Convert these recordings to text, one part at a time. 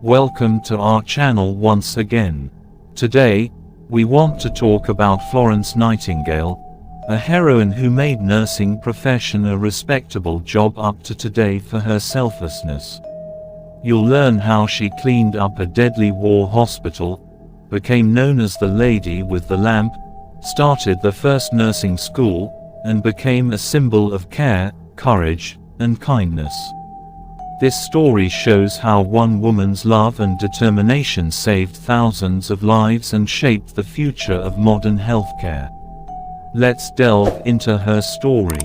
Welcome to our channel once again. Today, we want to talk about Florence Nightingale, a heroine who made nursing profession a respectable job up to today for her selflessness. You'll learn how she cleaned up a deadly war hospital, became known as the Lady with the Lamp, started the first nursing school, and became a symbol of care, courage, and kindness. This story shows how one woman's love and determination saved thousands of lives and shaped the future of modern healthcare. Let's delve into her story.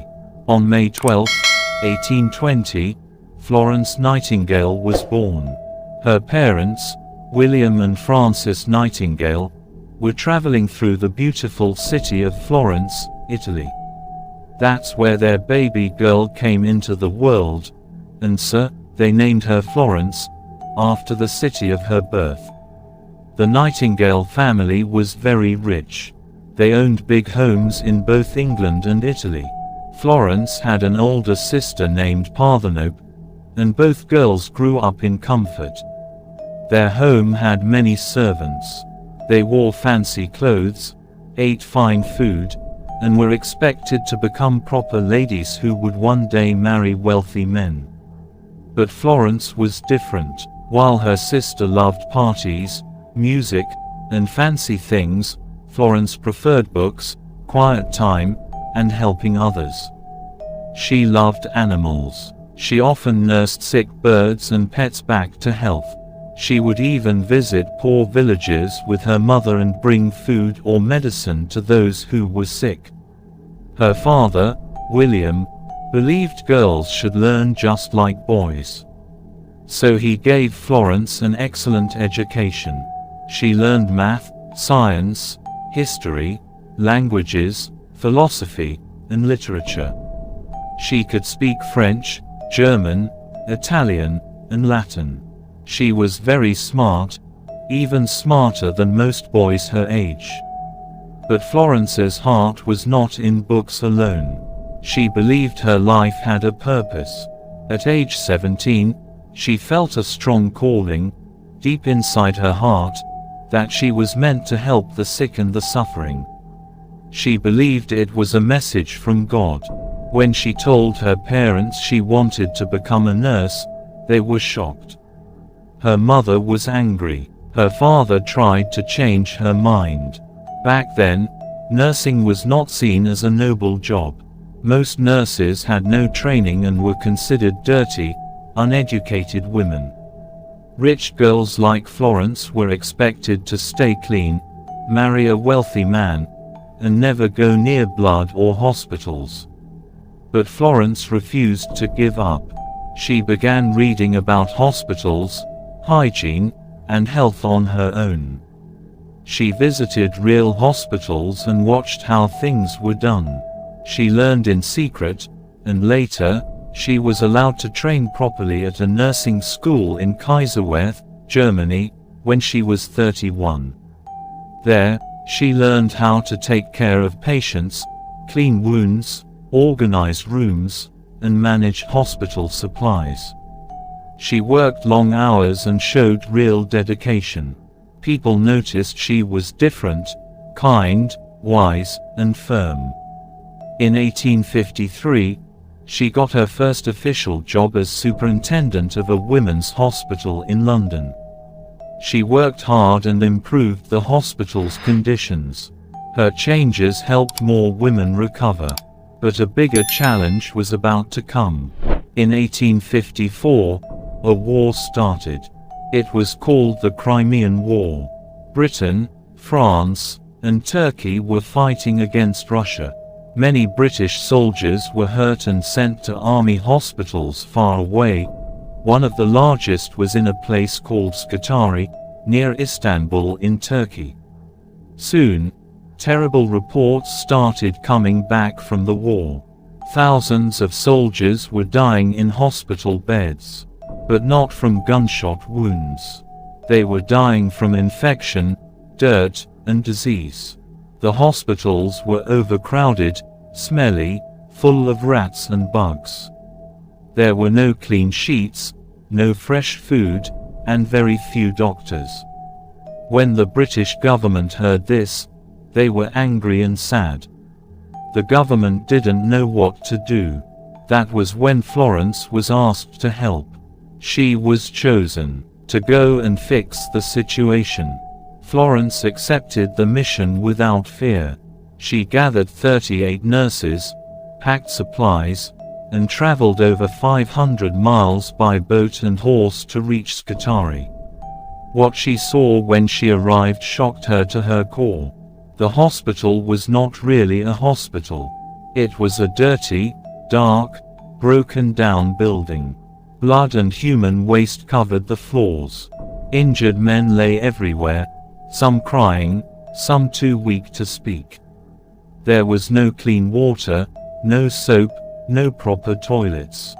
On May 12, 1820, Florence Nightingale was born. Her parents, William and Frances Nightingale, were traveling through the beautiful city of Florence, Italy. That's where their baby girl came into the world, and they named her Florence, after the city of her birth. The Nightingale family was very rich. They owned big homes in both England and Italy. Florence had an older sister named Parthenope, and both girls grew up in comfort. Their home had many servants. They wore fancy clothes, ate fine food, and were expected to become proper ladies who would one day marry wealthy men. But Florence was different. While her sister loved parties, music, and fancy things, Florence preferred books, quiet time, and helping others. She loved animals. She often nursed sick birds and pets back to health. She would even visit poor villages with her mother and bring food or medicine to those who were sick. Her father, William, believed girls should learn just like boys. So he gave Florence an excellent education. She learned math, science, history, languages, philosophy, and literature. She could speak French, German, Italian, and Latin. She was very smart, even smarter than most boys her age. But Florence's heart was not in books alone. She believed her life had a purpose. At age 17, she felt a strong calling, deep inside her heart, that she was meant to help the sick and the suffering. She believed it was a message from God. When she told her parents she wanted to become a nurse, they were shocked. Her mother was angry. Her father tried to change her mind. Back then, nursing was not seen as a noble job. Most nurses had no training and were considered dirty, uneducated women. Rich girls like Florence were expected to stay clean, marry a wealthy man, and never go near blood or hospitals. But Florence refused to give up. She began reading about hospitals, hygiene, and health on her own. She visited real hospitals and watched how things were done. She learned in secret, and later, she was allowed to train properly at a nursing school in Kaiserwerth, Germany, when she was 31. There, she learned how to take care of patients, clean wounds, organize rooms, and manage hospital supplies. She worked long hours and showed real dedication. People noticed she was different, kind, wise, and firm. In 1853, she got her first official job as superintendent of a women's hospital in London. She worked hard and improved the hospital's conditions. Her changes helped more women recover. But a bigger challenge was about to come. In 1854, a war started. It was called the Crimean War. Britain, France, and Turkey were fighting against Russia. Many British soldiers were hurt and sent to army hospitals far away. One of the largest was in a place called Scutari, near Istanbul in Turkey. Soon, terrible reports started coming back from the war. Thousands of soldiers were dying in hospital beds. But not from gunshot wounds. They were dying from infection, dirt, and disease. The hospitals were overcrowded, smelly, full of rats and bugs. There were no clean sheets, no fresh food, and very few doctors. When the British government heard this, they were angry and sad. The government didn't know what to do. That was when Florence was asked to help. She was chosen to go and fix the situation. Florence accepted the mission without fear. She gathered 38 nurses, packed supplies, and traveled over 500 miles by boat and horse to reach Scutari. What she saw when she arrived shocked her to her core. The hospital was not really a hospital. It was a dirty, dark, broken down building. Blood and human waste covered the floors. Injured men lay everywhere, some crying, some too weak to speak. There was no clean water, no soap, no proper toilets.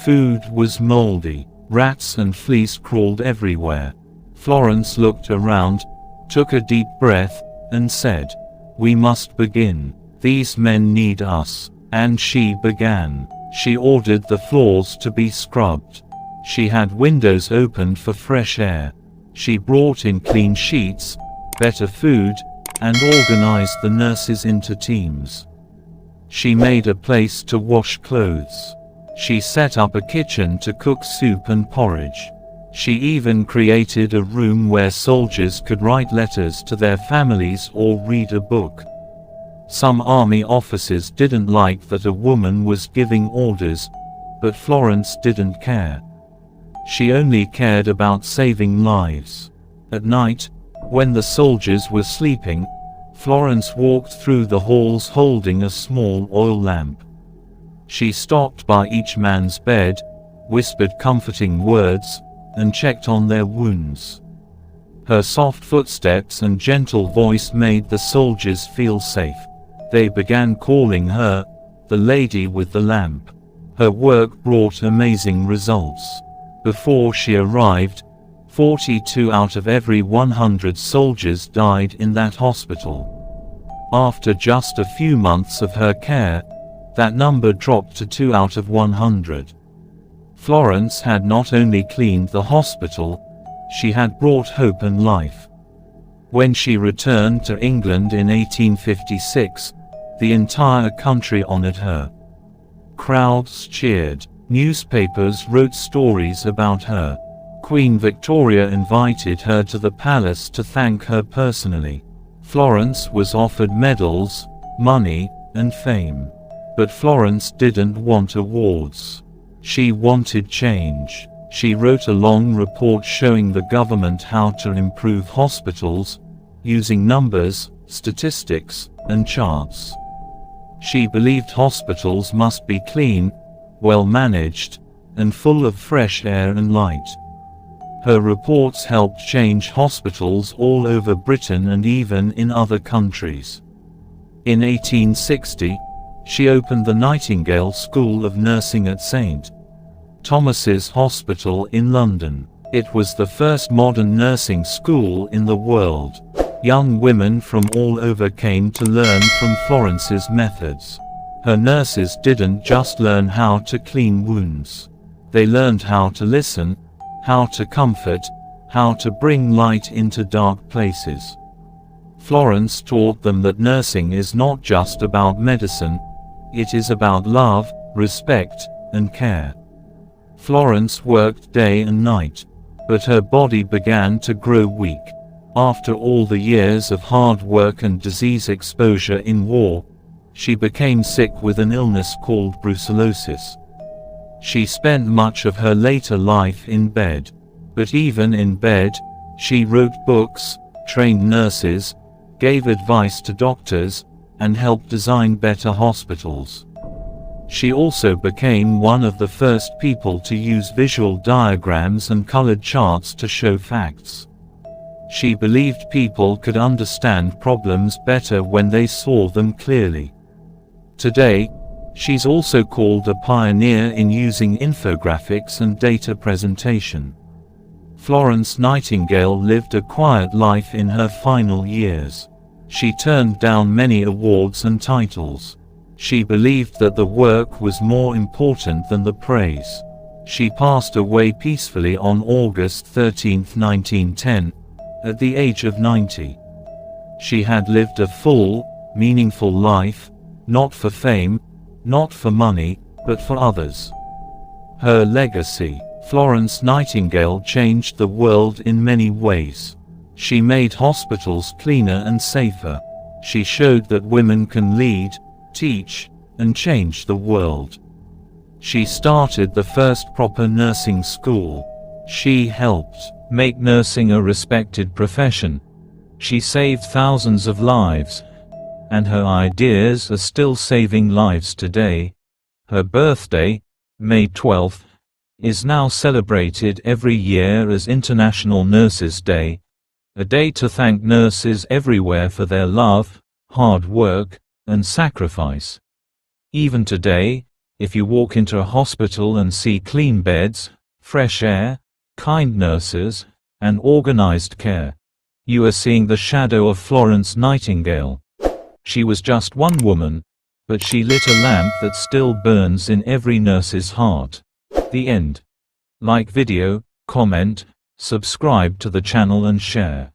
Food was moldy. Rats and fleas crawled everywhere. Florence looked around, took a deep breath, and said, "We must begin. These men need us." And she began. She ordered the floors to be scrubbed. She had windows opened for fresh air. She brought in clean sheets, better food, and organized the nurses into teams. She made a place to wash clothes. She set up a kitchen to cook soup and porridge. She even created a room where soldiers could write letters to their families or read a book. Some army officers didn't like that a woman was giving orders, but Florence didn't care. She only cared about saving lives. At night, when the soldiers were sleeping, Florence walked through the halls holding a small oil lamp. She stopped by each man's bed, whispered comforting words, and checked on their wounds. Her soft footsteps and gentle voice made the soldiers feel safe. They began calling her the lady with the lamp. Her work brought amazing results. Before she arrived, 42 out of every 100 soldiers died in that hospital. After just a few months of her care, that number dropped to 2 out of 100. Florence had not only cleaned the hospital, she had brought hope and life. When she returned to England in 1856, the entire country honored her. Crowds cheered. Newspapers wrote stories about her. Queen Victoria invited her to the palace to thank her personally. Florence was offered medals, money, and fame. But Florence didn't want awards. She wanted change. She wrote a long report showing the government how to improve hospitals, using numbers, statistics, and charts. She believed hospitals must be clean, well managed, and full of fresh air and light. Her reports helped change hospitals all over Britain and even in other countries. In 1860, she opened the Nightingale School of Nursing at St. Thomas's Hospital in London. It was the first modern nursing school in the world. Young women from all over came to learn from Florence's methods. Her nurses didn't just learn how to clean wounds. They learned how to listen, how to comfort, how to bring light into dark places. Florence taught them that nursing is not just about medicine, it is about love, respect, and care. Florence worked day and night, but her body began to grow weak. After all the years of hard work and disease exposure in war, she became sick with an illness called brucellosis. She spent much of her later life in bed. But even in bed, she wrote books, trained nurses, gave advice to doctors, and helped design better hospitals. She also became one of the first people to use visual diagrams and colored charts to show facts. She believed people could understand problems better when they saw them clearly. Today, she's also called a pioneer in using infographics and data presentation. Florence Nightingale lived a quiet life in her final years. She turned down many awards and titles. She believed that the work was more important than the praise. She passed away peacefully on August 13, 1910, at the age of 90. She had lived a full, meaningful life, not for fame, not for money, but for others. Her legacy. Florence Nightingale changed the world in many ways. She made hospitals cleaner and safer. She showed that women can lead, teach, and change the world. She started the first proper nursing school. She helped make nursing a respected profession. She saved thousands of lives, and her ideas are still saving lives today. Her birthday, May 12th, is now celebrated every year as International Nurses Day, a day to thank nurses everywhere for their love, hard work, and sacrifice. Even today, if you walk into a hospital and see clean beds, fresh air, kind nurses, and organized care, you are seeing the shadow of Florence Nightingale. She was just one woman, but she lit a lamp that still burns in every nurse's heart. The end. Like video, comment, subscribe to the channel and share.